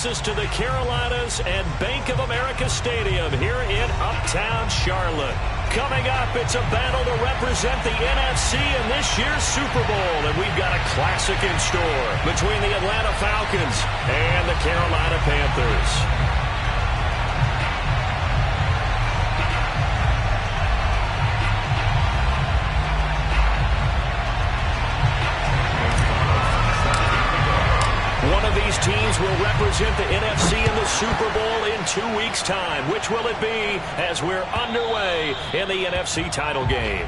To the Carolinas and Bank of America Stadium here in Uptown Charlotte. Coming up, it's a battle to represent the NFC in this year's Super Bowl, and we've got a classic in store between the Atlanta Falcons and the Carolina Panthers. One of these teams will represent the NFC in the Super Bowl in 2 weeks' time. Which will it be as we're underway in the NFC title game?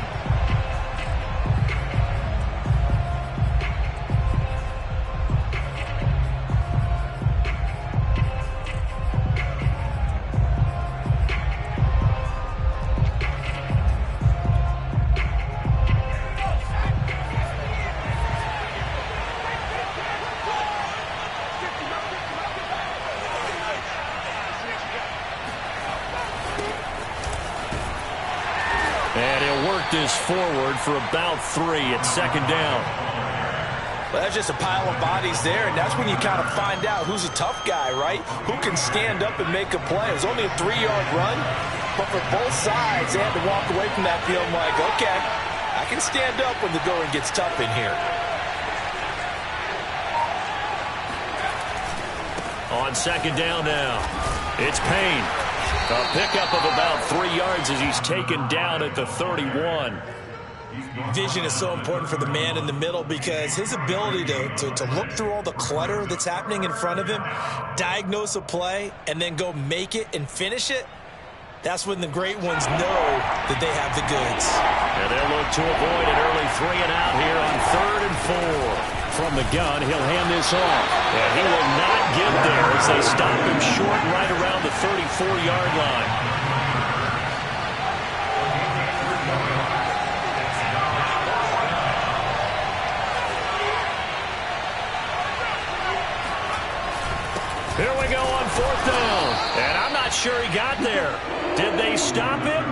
And he'll work this forward for about 3 at second down. Well, that's just a pile of bodies there, and that's when you kind of find out who's a tough guy, right? Who can stand up and make a play. It was only a 3-yard run, but for both sides, they had to walk away from that feeling like, okay, I can stand up when the going gets tough in here. On second down now, it's Payne. A pickup of about 3 yards as he's taken down at the 31. Vision is so important for the man in the middle because his ability to look through all the clutter that's happening in front of him, diagnose a play, and then go make it and finish it, that's when the great ones know that they have the goods. And they'll look to avoid an early 3 and out here on 3rd and 4. From the gun, he'll hand this off. And he will not get there as they stop him short right around the 34-yard line. Here we go on 4th down. And I'm not sure he got there. Did they stop him?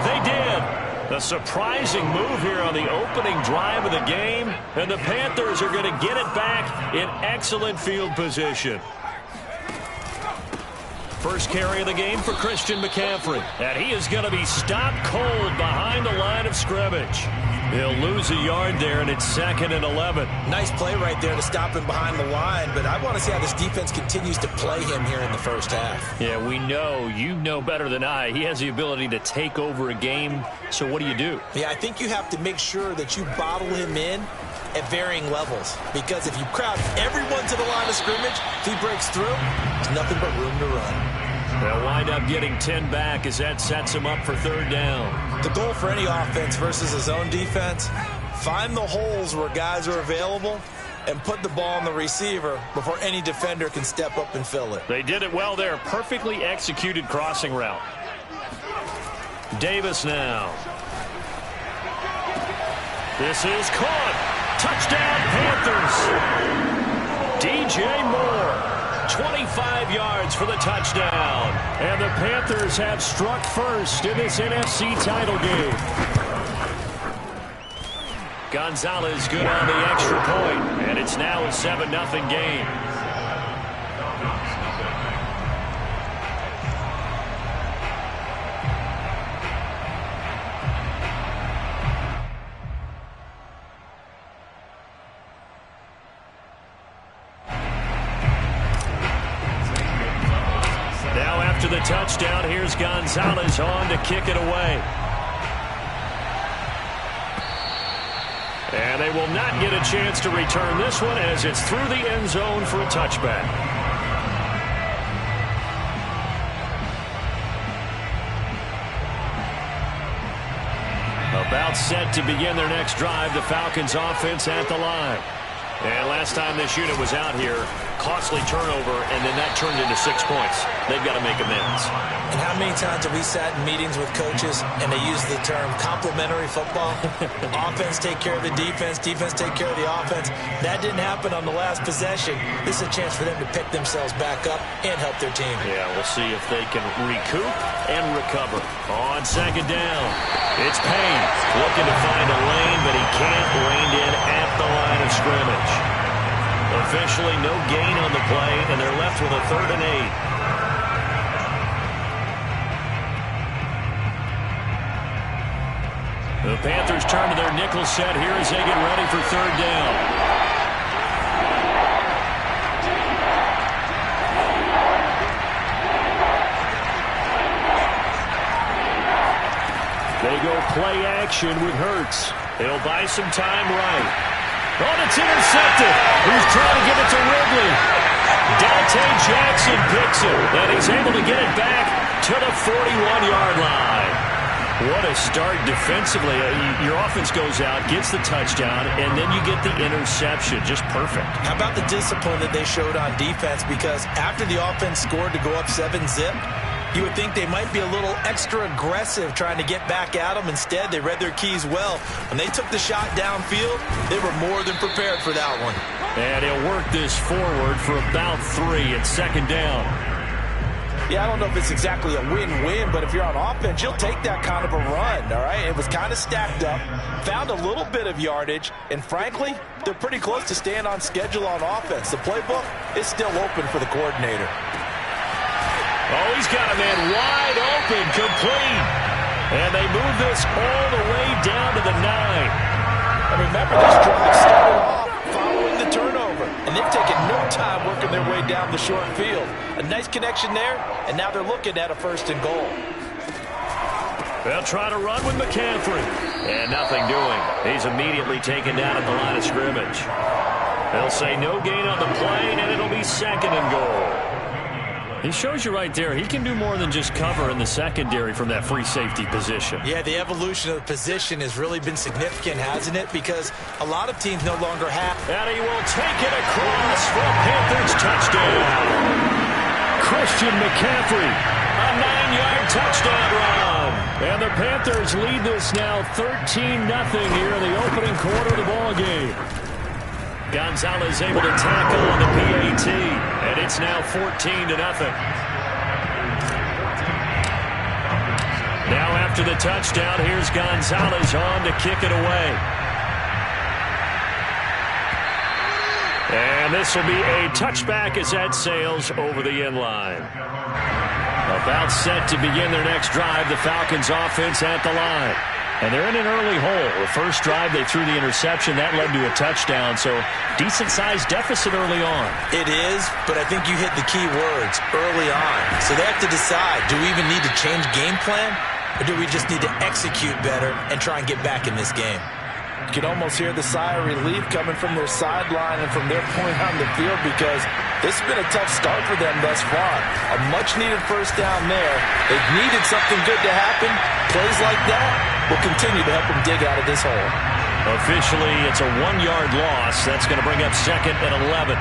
They did. A surprising move here on the opening drive of the game, and the Panthers are going to get it back in excellent field position. First carry of the game for Christian McCaffrey, and he is going to be stopped cold behind the line of scrimmage. He'll lose a yard there, and it's 2nd and 11. Nice play right there to stop him behind the line, but I want to see how this defense continues to play him here in the first half. Yeah, we know. You know better than I. He has the ability to take over a game, so what do you do? Yeah, I think you have to make sure that you bottle him in at varying levels, because if you crowd everyone to the line of scrimmage, if he breaks through, there's nothing but room to run. They'll wind up getting 10 back as that sets him up for 3rd down. The goal for any offense versus his own defense, find the holes where guys are available and put the ball on the receiver before any defender can step up and fill it. They did it well there. Perfectly executed crossing route. Davis now. This is caught. Touchdown, Panthers. DJ Moore. 25 yards for the touchdown. And the Panthers have struck first in this NFC title game. Gonzalez good on the extra point, and it's now a 7-0 game. After the touchdown, here's Gonzalez on to kick it away. And they will not get a chance to return this one as it's through the end zone for a touchback. About set to begin their next drive, the Falcons offense at the line. And last time this unit was out here, costly turnover, and then that turned into 6 points. They've got to make amends. And how many times have we sat in meetings with coaches and they use the term complementary football? Offense take care of the defense, defense take care of the offense. That didn't happen on the last possession. This is a chance for them to pick themselves back up and help their team. Yeah, we'll see if they can recoup and recover. On second down, it's Payne looking to find a lane, but he can't. Reined in at the line of scrimmage. Officially no gain on the play, and they're left with a 3rd and 8. The Panthers turn to their nickel set here as they get ready for 3rd down. They go play action with Hurts. They'll buy some time right. Oh, it's intercepted. He's trying to give it to Ridley. Dante Jackson picks it, and he's able to get it back to the 41-yard line. What a start defensively. Your offense goes out, gets the touchdown, and then you get the interception. Just perfect. How about the discipline that they showed on defense? Because after the offense scored to go up 7-zip, you would think they might be a little extra aggressive trying to get back at them. Instead, they read their keys well. When they took the shot downfield, they were more than prepared for that one. And he'll work this forward for about 3 at 2nd down. Yeah, I don't know if it's exactly a win-win, but if you're on offense, you'll take that kind of a run, all right? It was kind of stacked up, found a little bit of yardage, and frankly, they're pretty close to staying on schedule on offense. The playbook is still open for the coordinator. Oh, he's got a man wide open, complete. And they move this all the way down to the 9. And remember, this drive started off following the turnover, and they've taken no time working their way down the short field. A nice connection there, and now they're looking at a 1st and goal. They'll try to run with McCaffrey, and nothing doing. He's immediately taken down at the line of scrimmage. They'll say no gain on the play, and it'll be 2nd and goal. He shows you right there, he can do more than just cover in the secondary from that free safety position. Yeah, the evolution of the position has really been significant, hasn't it? Because a lot of teams no longer have. And he will take it across for a Panthers touchdown. Christian McCaffrey, a 9-yard touchdown run. And the Panthers lead this now 13-0 here in the opening quarter of the ball game. Gonzalez able to tackle on the PAT, and it's now 14-0. Now after the touchdown, here's Gonzalez on to kick it away. And this will be a touchback as that sails over the end line. About set to begin their next drive, the Falcons offense at the line. And they're in an early hole. The first drive, they threw the interception. That led to a touchdown, so decent-sized deficit early on. It is, but I think you hit the key words, early on. So they have to decide, do we even need to change game plan, or do we just need to execute better and try and get back in this game? You can almost hear the sigh of relief coming from their sideline and from their point on the field because this has been a tough start for them thus far. A much-needed 1st down there. They've needed something good to happen. Plays like that will continue to help them dig out of this hole. Officially, it's a 1-yard loss. That's going to bring up 2nd and 11.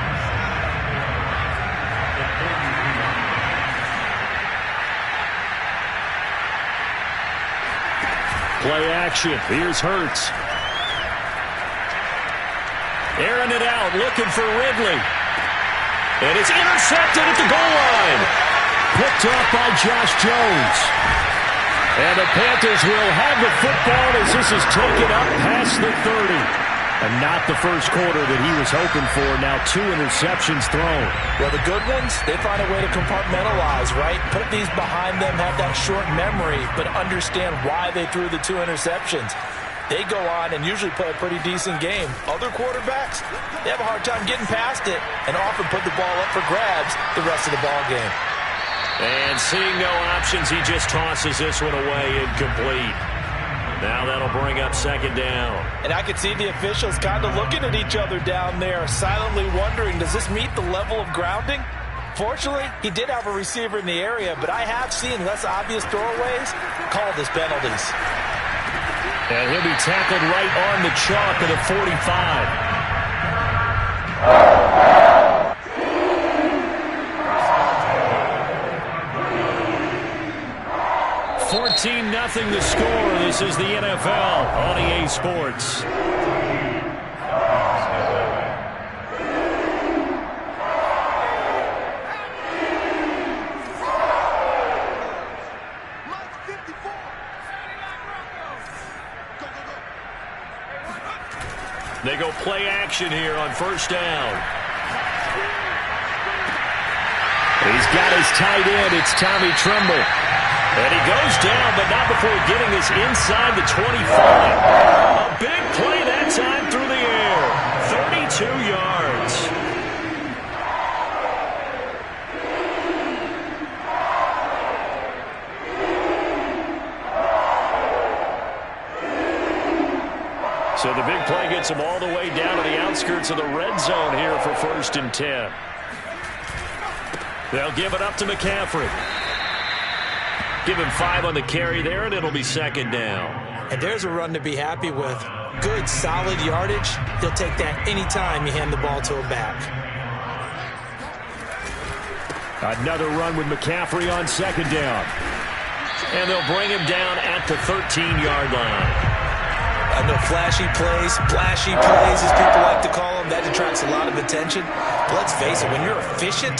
Play action. Here's Hurts. Airing it out, looking for Ridley. And it's intercepted at the goal line. Picked up by Josh Jones. And the Panthers will have the football as this is taken up past the 30. And not the first quarter that he was hoping for. Now 2 interceptions thrown. Well, the good ones, they find a way to compartmentalize, right? Put these behind them, have that short memory, but understand why they threw the 2 interceptions. They go on and usually play a pretty decent game. Other quarterbacks, they have a hard time getting past it and often put the ball up for grabs the rest of the ball game. And seeing no options, he just tosses this one away incomplete. Now that'll bring up 2nd down. And I could see the officials kind of looking at each other down there, silently wondering, does this meet the level of grounding? Fortunately, he did have a receiver in the area, but I have seen less obvious throwaways called as penalties. And he'll be tackled right on the chalk of the 45. 14-0 the score. This is the NFL on EA Sports. They go play action here on 1st down. He's got his tight end. It's Tommy Tremble. And he goes down, but not before getting us inside the 25. A big play that time through the air. 32 yards. So the big play gets him all the way down to the outskirts of the red zone here for 1st and 10. They'll give it up to McCaffrey. Give him 5 on the carry there, and it'll be 2nd down. And there's a run to be happy with. Good, solid yardage. He'll take that anytime you hand the ball to a back. Another run with McCaffrey on 2nd down. And they'll bring him down at the 13-yard line. I know flashy plays, splashy plays, as people like to call them, that attracts a lot of attention. But let's face it, when you're efficient,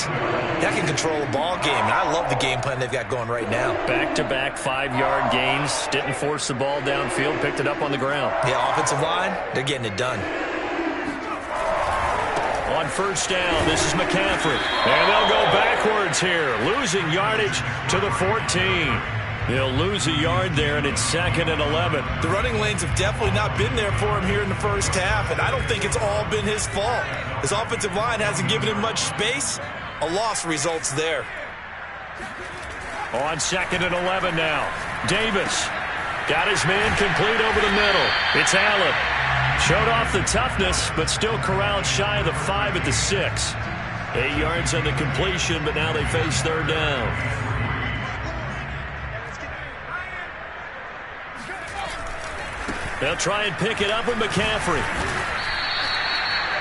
that can control a ball game. And I love the game plan they've got going right now. Back-to-back 5-yard gains. Didn't force the ball downfield, picked it up on the ground. Yeah, offensive line, they're getting it done. On 1st down, this is McCaffrey. And they'll go backwards here, losing yardage to the 14. They'll lose a yard there, and it's 2nd and 11. The running lanes have definitely not been there for him here in the first half, and I don't think it's all been his fault. His offensive line hasn't given him much space. A loss results there. On 2nd and 11 now. Davis got his man complete over the middle. It's Allen. Showed off the toughness, but still corralled shy of the 5 at the 6. 8 yards on the completion, but now they face 3rd down. They'll try and pick it up with McCaffrey.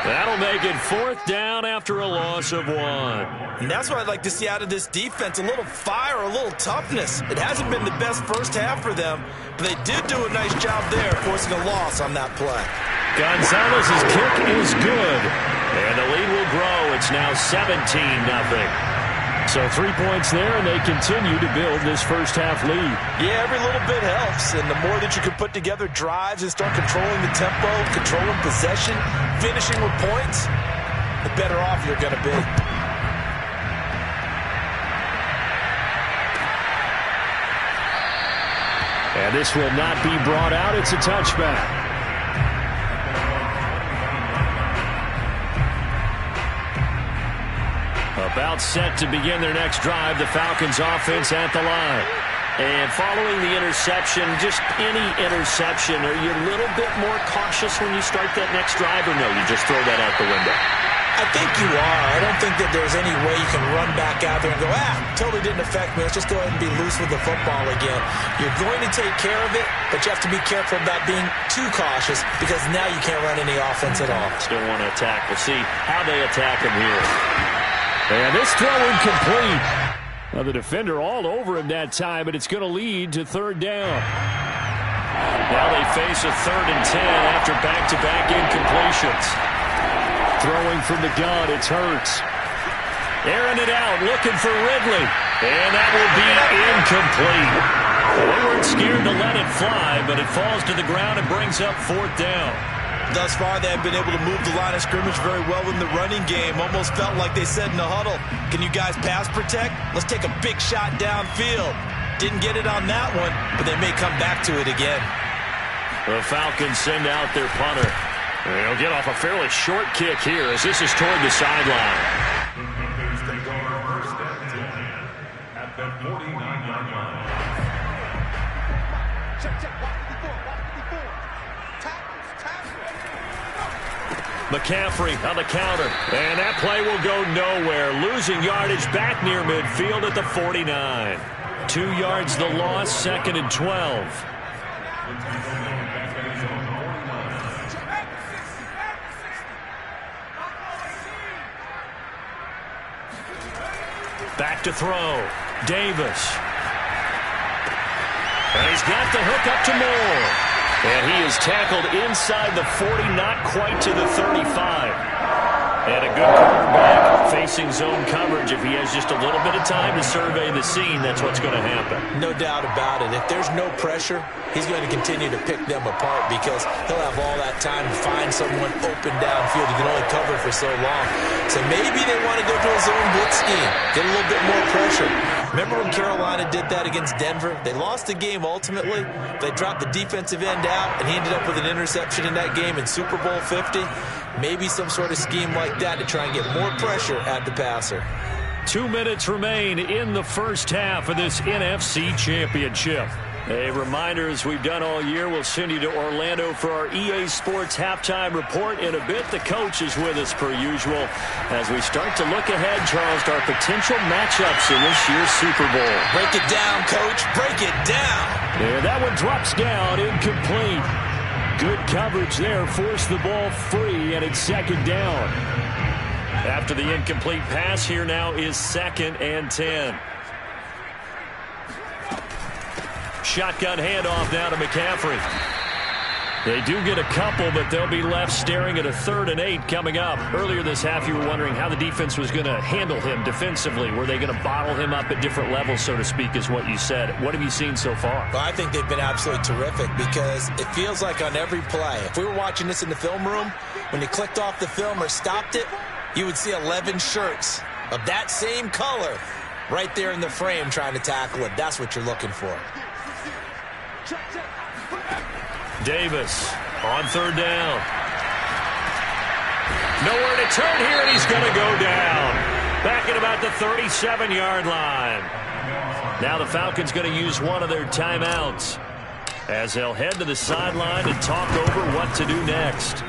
That'll make it 4th down after a loss of 1. And that's what I'd like to see out of this defense, a little fire, a little toughness. It hasn't been the best first half for them, but they did do a nice job there, forcing a loss on that play. Gonzalez's kick is good, and the lead will grow. It's now 17-0. So 3 points there, and they continue to build this first half lead. Yeah, every little bit helps, and the more that you can put together drives and start controlling the tempo, controlling possession, finishing with points, the better off you're going to be. And this will not be brought out. It's a touchback. About set to begin their next drive. The Falcons offense at the line. And following the interception, just any interception, are you a little bit more cautious when you start that next drive, or no, you just throw that out the window? I think you are. I don't think that there's any way you can run back out there and go, totally didn't affect me. Let's just go ahead and be loose with the football again. You're going to take care of it, but you have to be careful about being too cautious because now you can't run any offense at all. Still want to attack. We'll see how they attack him here. And this throw incomplete. Well, the defender all over him that time, but it's going to lead to 3rd down. Now they face a 3rd and 10 after back-to-back incompletions. Throwing from the gun, it's Hurts. Airing it out, looking for Ridley. And that will be incomplete. They weren't scared to let it fly, but it falls to the ground and brings up 4th down. Thus far, they have been able to move the line of scrimmage very well in the running game. Almost felt like they said in the huddle, can you guys pass protect? Let's take a big shot downfield. Didn't get it on that one, but they may come back to it again. The Falcons send out their punter. They'll get off a fairly short kick here as this is toward the sideline. At the 49-yard line. McCaffrey on the counter. And that play will go nowhere. Losing yardage back near midfield at the 49. 2 yards the loss, 2nd and 12. Back to throw. Davis. And he's got the hook up to Moore. And he is tackled inside the 40, not quite to the 35. And a good quarterback facing zone coverage. If he has just a little bit of time to survey the scene, that's what's going to happen. No doubt about it. If there's no pressure, he's going to continue to pick them apart because he'll have all that time to find someone open downfield. He can only cover for so long. So maybe they want to go to a zone blitz scheme, get a little bit more pressure. Remember when Carolina did that against Denver? They lost the game ultimately. They dropped the defensive end out, and he ended up with an interception in that game in Super Bowl 50. Maybe some sort of scheme like that to try and get more pressure at the passer. 2 minutes remain in the first half of this NFC Championship. A reminder, as we've done all year, we'll send you to Orlando for our EA Sports halftime report. In a bit, the coach is with us per usual as we start to look ahead, Charles, to our potential matchups in this year's Super Bowl. Break it down, Coach. Break it down. Yeah, that one drops down, incomplete. Good coverage there, forced the ball free, and it's second down. After the incomplete pass, here now is 2nd and 10. Shotgun handoff now to McCaffrey. They do get a couple, but they'll be left staring at a 3rd and 8 coming up. Earlier this half, you were wondering how the defense was going to handle him defensively. Were they going to bottle him up at different levels, so to speak, is what you said. What have you seen so far? Well, I think they've been absolutely terrific because it feels like on every play, if we were watching this in the film room, when you clicked off the film or stopped it, you would see 11 shirts of that same color right there in the frame trying to tackle it. That's what you're looking for. Davis on 3rd down. Nowhere to turn here, and he's going to go down. Back at about the 37-yard line. Now the Falcons going to use one of their timeouts as they'll head to the sideline and talk over what to do next.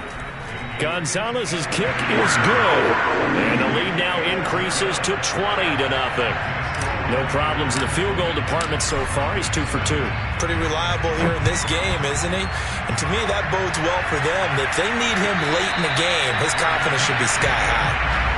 Gonzalez's kick is good, and the lead now increases to 20-0. No problems in the field goal department so far. He's 2 for 2. Pretty reliable here in this game, isn't he? And to me, that bodes well for them. If they need him late in the game, his confidence should be sky high.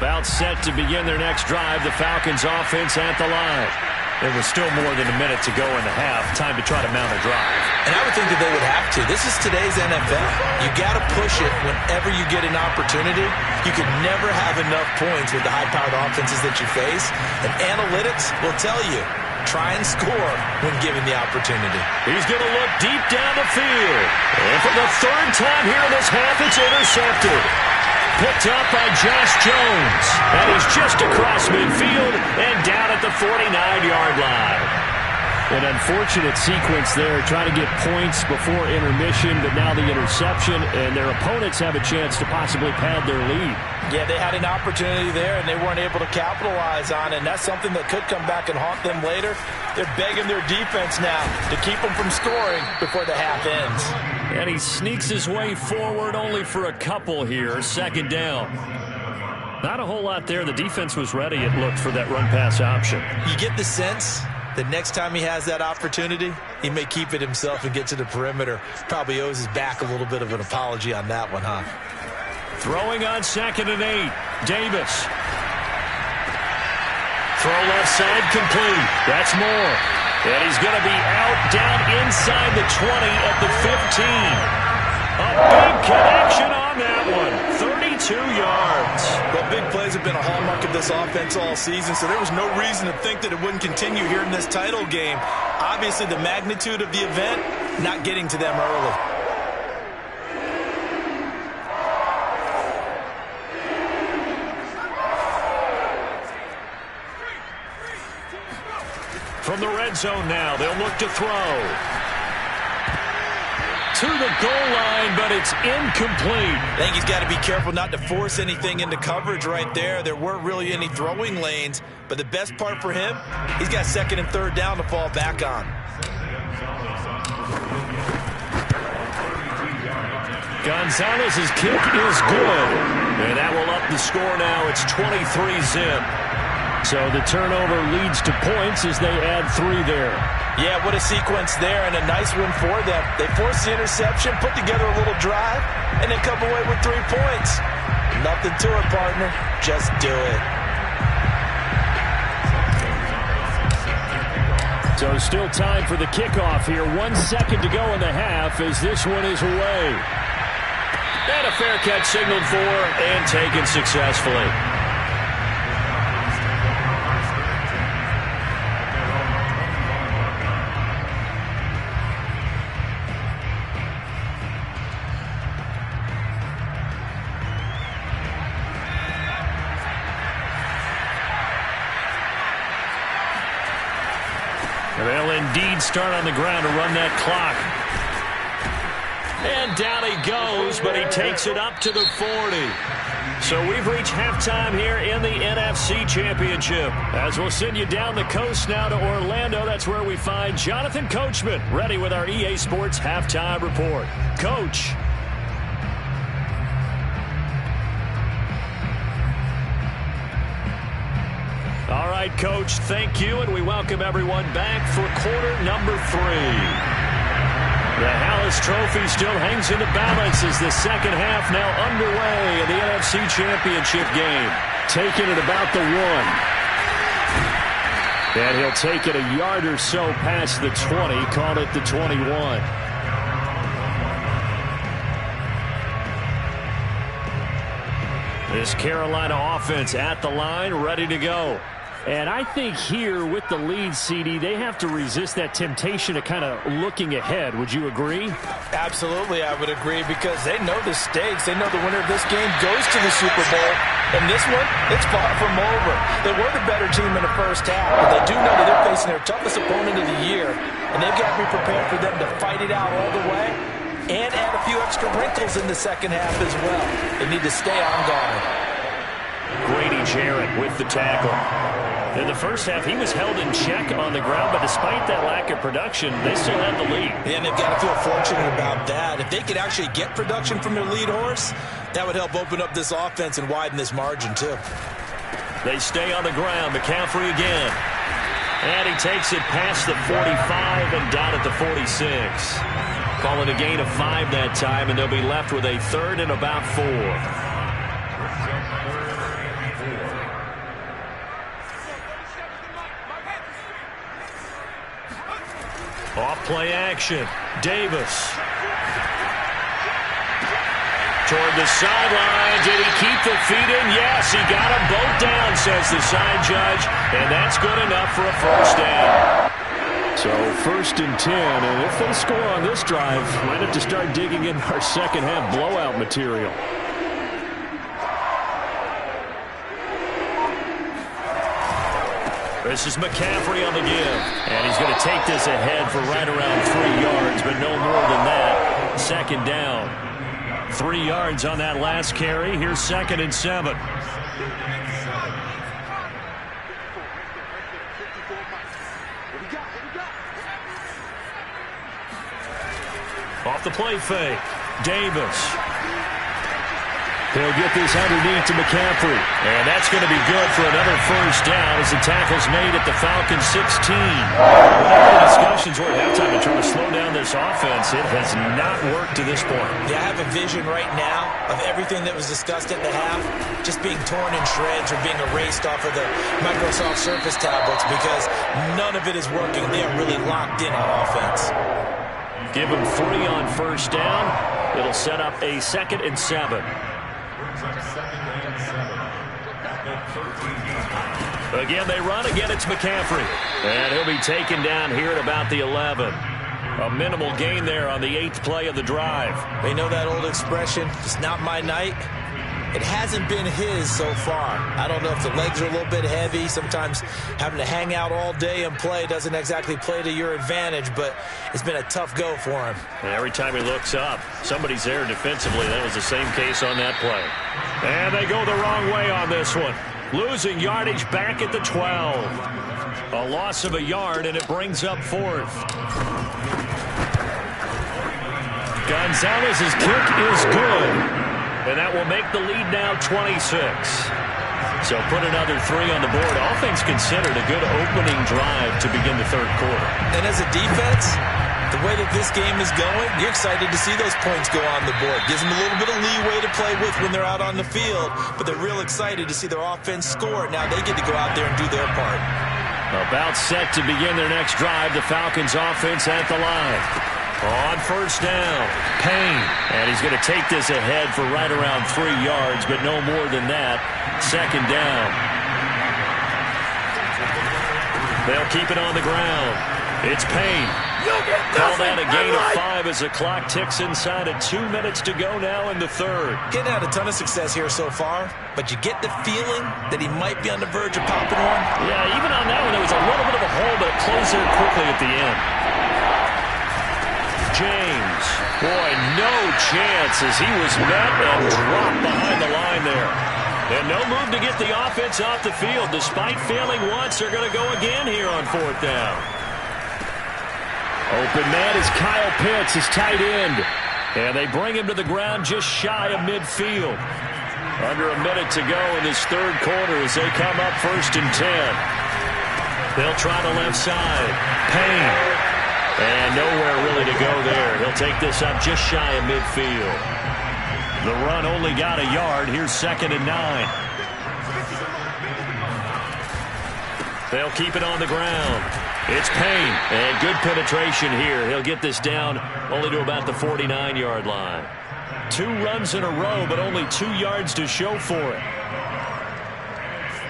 About set to begin their next drive, the Falcons offense at the line. There was still more than a minute to go in the half. Time to try to mount a drive. And I would think that they would have to. This is today's NFL. You got to push it whenever you get an opportunity. You can never have enough points with the high-powered offenses that you face. And analytics will tell you, try and score when given the opportunity. He's going to look deep down the field. And for the 3rd time here in this half, it's intercepted. Picked up by Josh Jones. And he's just across midfield and down at the 49-yard line. An unfortunate sequence there, trying to get points before intermission, but now the interception, and their opponents have a chance to possibly pad their lead. Yeah, they had an opportunity there, and they weren't able to capitalize on it, and that's something that could come back and haunt them later. They're begging their defense now to keep them from scoring before the half ends. And he sneaks his way forward only for a couple here. 2nd down. Not a whole lot there. The defense was ready, it looked, for that run-pass option. You get the sense that next time he has that opportunity, he may keep it himself and get to the perimeter. Probably owes his back a little bit of an apology on that one, huh? Throwing on 2nd and 8. Davis. Throw left side complete. That's more. And he's going to be out down inside the 20 at the 15. A big connection on that one. 32 yards. Well, big plays have been a hallmark of this offense all season, so there was no reason to think that it wouldn't continue here in this title game. Obviously, the magnitude of the event, not getting to them early. From the red zone now, they'll look to throw. To the goal line, but it's incomplete. I think he's got to be careful not to force anything into coverage right there. There weren't really any throwing lanes, but the best part for him, he's got 2nd and 3rd down to fall back on. Gonzalez's kick is good. And that will up the score now. It's 23-zip. So the turnover leads to points as they add 3 there. Yeah, what a sequence there, and a nice one for them. They force the interception, put together a little drive, and then come away with 3 points. Nothing to it, partner. Just do it. So still time for the kickoff here. 1 second to go in the half as this one is away. And a fair catch signaled for and taken successfully. They'll indeed start on the ground to run that clock. And down he goes, but he takes it up to the 40. So we've reached halftime here in the NFC Championship. As we'll send you down the coast now to Orlando, that's where we find Jonathan Coachman ready with our EA Sports Halftime Report. Coach. All right, Coach, thank you, and we welcome everyone back for quarter number 3. The Hallis Trophy still hangs in the balance as the second half now underway in the NFC Championship game. Taking it about the 1. And he'll take it a yard or so past the 20, call it the 21. This Carolina offense at the line, ready to go. And I think here with the lead, CD, they have to resist that temptation to kind of looking ahead. Would you agree? Absolutely, I would agree, because they know the stakes. They know the winner of this game goes to the Super Bowl. And this one, it's far from over. They were the better team in the first half, but they do know that they're facing their toughest opponent of the year. And they've got to be prepared for them to fight it out all the way and add a few extra wrinkles in the second half as well. They need to stay on guard. Grady Jarrett with the tackle. In the first half, he was held in check on the ground, but despite that lack of production, they still had the lead. And they've got to feel fortunate about that. If they could actually get production from their lead horse, that would help open up this offense and widen this margin, too. They stay on the ground. McCaffrey again. And he takes it past the 45 and down at the 46. Calling a gain of 5 that time, and they'll be left with a 3rd and about 4. Off play action. Davis. Toward the sideline. Did he keep the feet in? Yes, he got them both down, says the side judge. And that's good enough for a first down. So 1st and 10. And if they score on this drive, might have to start digging in our second half blowout material. This is McCaffrey on the give. And he's going to take this ahead for right around 3 yards, but no more than that. Second down. 3 yards on that last carry. Here's 2nd and 7. Off the play fake. Davis. He'll get this underneath to McCaffrey. And that's going to be good for another first down as the tackle's made at the Falcons 16. Whatever the discussions were at halftime to try to slow down this offense, it has not worked to this point. Yeah, I have a vision right now of everything that was discussed at the half just being torn in shreds or being erased off of the Microsoft Surface tablets because none of it is working. They are really locked in on offense. Give them 3 on first down. It'll set up a 2nd and 7. Again, they run. Again, it's McCaffrey. And he'll be taken down here at about the 11. A minimal gain there on the 8th play of the drive. They know that old expression, it's not my night. It hasn't been his so far. I don't know if the legs are a little bit heavy. Sometimes having to hang out all day and play doesn't exactly play to your advantage, but it's been a tough go for him. And every time he looks up, somebody's there defensively. That was the same case on that play. And they go the wrong way on this one. Losing yardage back at the 12. A loss of a yard, and it brings up 4th. Gonzalez's kick is good. And that will make the lead now 26. So put another 3 on the board. All things considered, a good opening drive to begin the third quarter. And as a defense, the way that this game is going, you're excited to see those points go on the board. Gives them a little bit of leeway to play with when they're out on the field, but they're real excited to see their offense score. Now they get to go out there and do their part. About set to begin their next drive, the Falcons offense at the line. On first down, Payne. And he's going to take this ahead for right around 3 yards, but no more than that. Second down. They'll keep it on the ground. It's Payne. Called out a gain of 5 as the clock ticks inside of 2 minutes to go now in the third. Getting had a ton of success here so far, but you get the feeling that he might be on the verge of popping one. Yeah, even on that one, there was a little bit of a hole, but it closed there quickly at the end. James, boy, no chance as he was met and dropped behind the line there. And no move to get the offense off the field. Despite failing once, they're going to go again here on fourth down. Open man is Kyle Pitts, his tight end. And they bring him to the ground just shy of midfield. Under a minute to go in this third quarter as they come up 1st and 10. They'll try the left side. Payne. And nowhere really to go there. He'll take this up just shy of midfield. The run only got a yard. Here's 2nd and 9. They'll keep it on the ground. It's Payne. And good penetration here. He'll get this down only to about the 49-yard line. 2 runs in a row, but only 2 yards to show for it.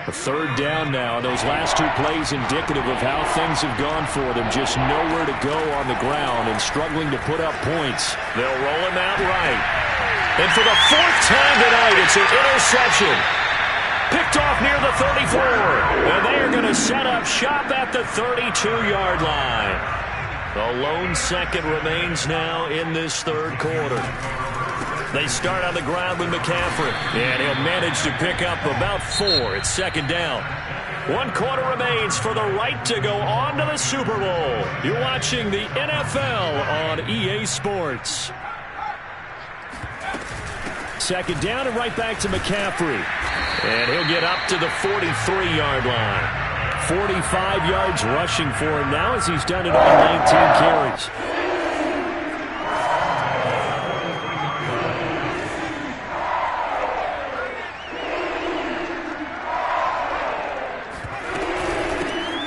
A third down now. Those last 2 plays indicative of how things have gone for them. Just nowhere to go on the ground and struggling to put up points. They'll roll him out right. And for the 4th time tonight, it's an interception. Picked off near the 34. And they are going to set up shop at the 32-yard line. The lone second remains now in this third quarter. They start on the ground with McCaffrey. And he'll manage to pick up about 4. It's 2nd down. 1 quarter remains for the right to go on to the Super Bowl. You're watching the NFL on EA Sports. 2nd down and right back to McCaffrey. And he'll get up to the 43-yard line. 45 yards rushing for him now as he's done it on 19 carries.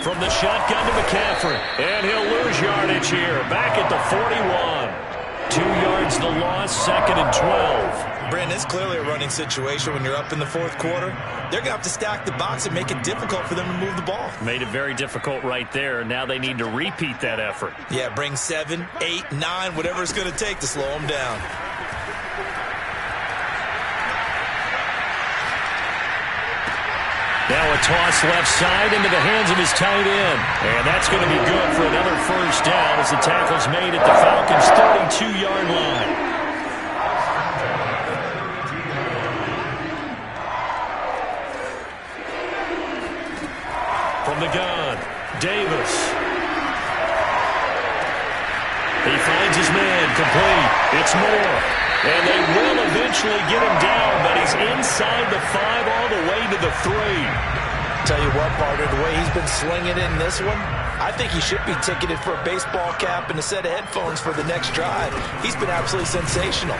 From the shotgun to McCaffrey. And he'll lose yardage here. Back at the 41. 2 yards the loss, 2nd and 12. Brandon, it's clearly a running situation when you're up in the 4th quarter. They're going to have to stack the box and make it difficult for them to move the ball. Made it very difficult right there. Now they need to repeat that effort. Yeah, bring 7, 8, 9, whatever it's going to take to slow them down. Now a toss left side into the hands of his tight end. And that's going to be good for another 1st down as the tackle's made at the Falcons' 32-yard line. From the gun, Davis. He finds his man, complete. It's Moore. And they will eventually get him down, but he's inside the 5 all the way to the 3. Tell you what, partner, the way he's been slinging in this one, I think he should be ticketed for a baseball cap and a set of headphones for the next drive. He's been absolutely sensational.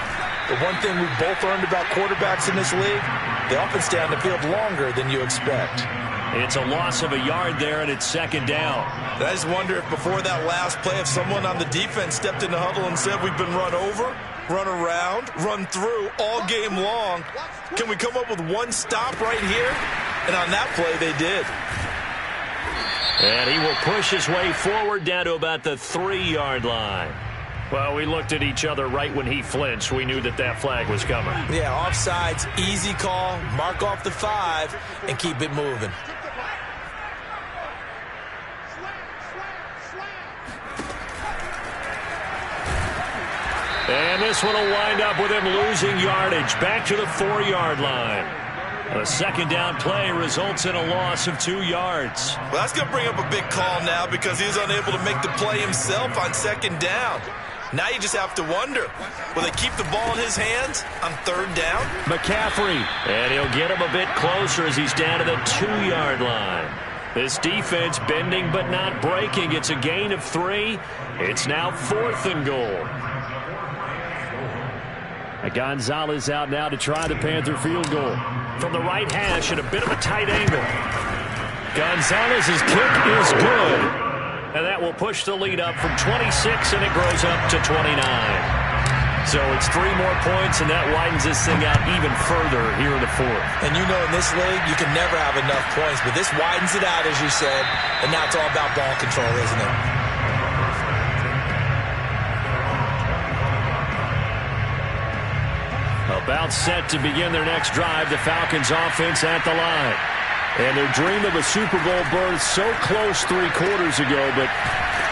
The one thing we've both learned about quarterbacks in this league, they often stay on the field longer than you expect. It's a loss of a yard there, and it's 2nd down. I just wonder if before that last play, if someone on the defense stepped in the huddle and said we've been run over, run around, run through all game long. Can we come up with one stop right here? And on that play, they did. And he will push his way forward down to about the 3-yard line. Well, we looked at each other right when he flinched. We knew that that flag was coming. Yeah, offsides, easy call, mark off the 5, and keep it moving. And this one will wind up with him losing yardage back to the 4-yard line. A 2nd down play results in a loss of 2 yards. Well, that's going to bring up a big call now because he's unable to make the play himself on 2nd down. Now you just have to wonder, will they keep the ball in his hands on third down? McCaffrey, and he'll get him a bit closer as he's down to the 2-yard line. This defense bending but not breaking. It's a gain of 3. It's now 4th and goal. Gonzalez out now to try the Panther field goal. From the right hash at a bit of a tight angle. Gonzalez's kick is good. And that will push the lead up from 26, and it grows up to 29. So it's 3 more points, and that widens this thing out even further here in the 4th. And you know in this league, you can never have enough points, but this widens it out, as you said, and now it's all about ball control, isn't it? About set to begin their next drive, the Falcons offense at the line. And their dream of a Super Bowl berth so close 3 quarters ago, but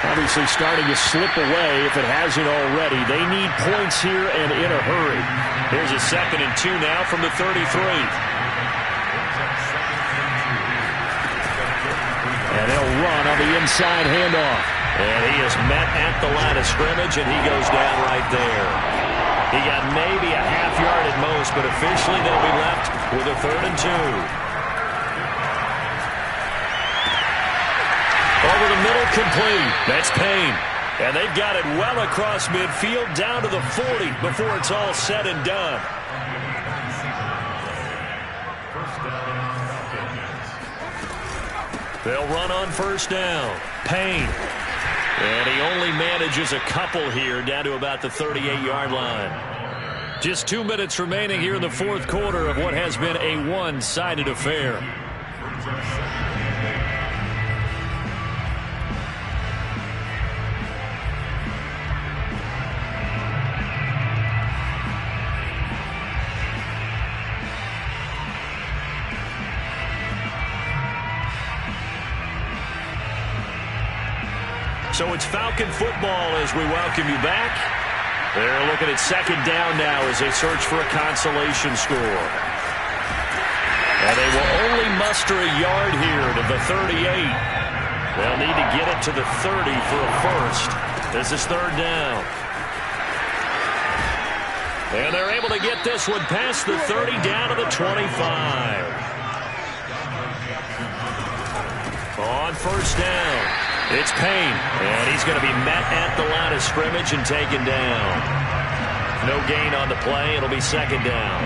obviously starting to slip away if it hasn't already. They need points here and in a hurry. Here's a 2nd and 2 now from the 33. And they'll run on the inside handoff. And he is met at the line of scrimmage, and he goes down right there. He got maybe a half yard at most, but officially they'll be left with a 3rd and 2. Over the middle, complete. That's Payne. And they've got it well across midfield, down to the 40 before it's all said and done. They'll run on 1st down. Payne. And he only manages a couple here, down to about the 38-yard line. Just 2 minutes remaining here in the 4th quarter of what has been a one-sided affair. So it's Falcon football as we welcome you back. They're looking at 2nd down now as they search for a consolation score. And they will only muster a yard here to the 38. They'll need to get it to the 30 for a first. This is 3rd down. And they're able to get this one past the 30 down to the 25. On 1st down. It's Payne, and he's going to be met at the line of scrimmage and taken down. No gain on the play. It'll be 2nd down.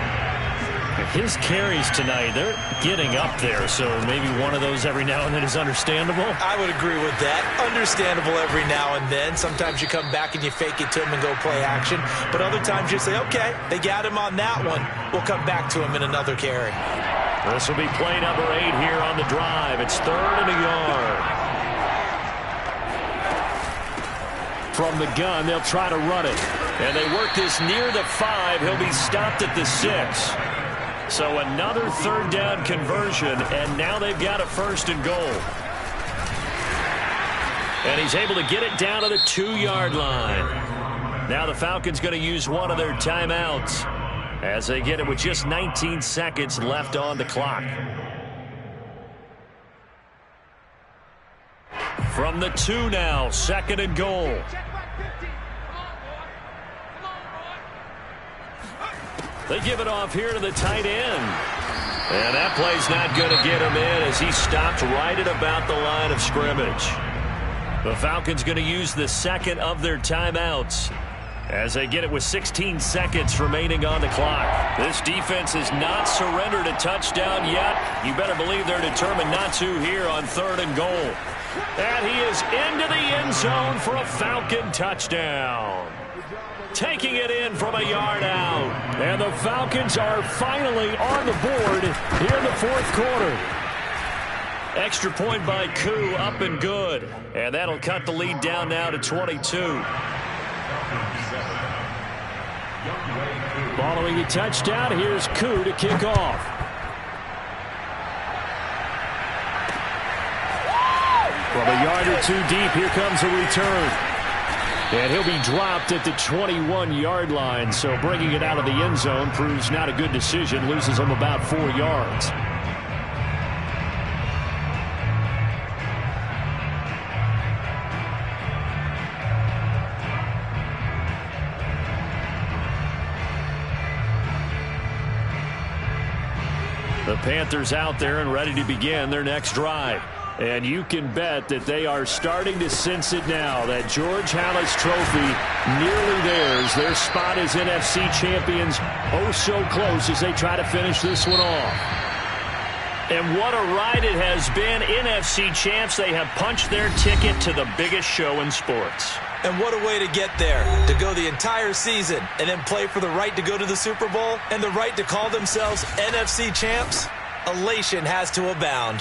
His carries tonight, they're getting up there, so maybe one of those every now and then is understandable. I would agree with that. Understandable every now and then. Sometimes you come back and you fake it to him and go play action. But other times you say, okay, they got him on that one. We'll come back to him in another carry. This will be play number 8 here on the drive. It's 3rd and a yard. From the gun, they'll try to run it. And they work this near the 5. He'll be stopped at the 6. So another 3rd down conversion, and now they've got a 1st and goal. And he's able to get it down to the 2-yard line. Now the Falcons going to use one of their timeouts as they get it with just 19 seconds left on the clock. From the 2 now, 2nd and goal. They give it off here to the tight end. And that play's not going to get him in as he stopped right at about the line of scrimmage. The Falcons going to use the 2nd of their timeouts as they get it with 16 seconds remaining on the clock. This defense has not surrendered a touchdown yet. You better believe they're determined not to here on 3rd and goal. And he is into the end zone for a Falcon touchdown. Taking it in from a yard out. And the Falcons are finally on the board here in the 4th quarter. Extra point by Koo, up and good. And that'll cut the lead down now to 22. Following the touchdown, here's Koo to kick off. From a yard or 2 deep, here comes a return. And he'll be dropped at the 21-yard line, so bringing it out of the end zone proves not a good decision, loses him about 4 yards. Panthers out there and ready to begin their next drive. And you can bet that they are starting to sense it now. That George Halas Trophy nearly theirs. Their spot as NFC champions oh so close as they try to finish this one off. And what a ride it has been. NFC champs, they have punched their ticket to the biggest show in sports. And what a way to get there, to go the entire season and then play for the right to go to the Super Bowl and the right to call themselves NFC champs. Elation has to abound.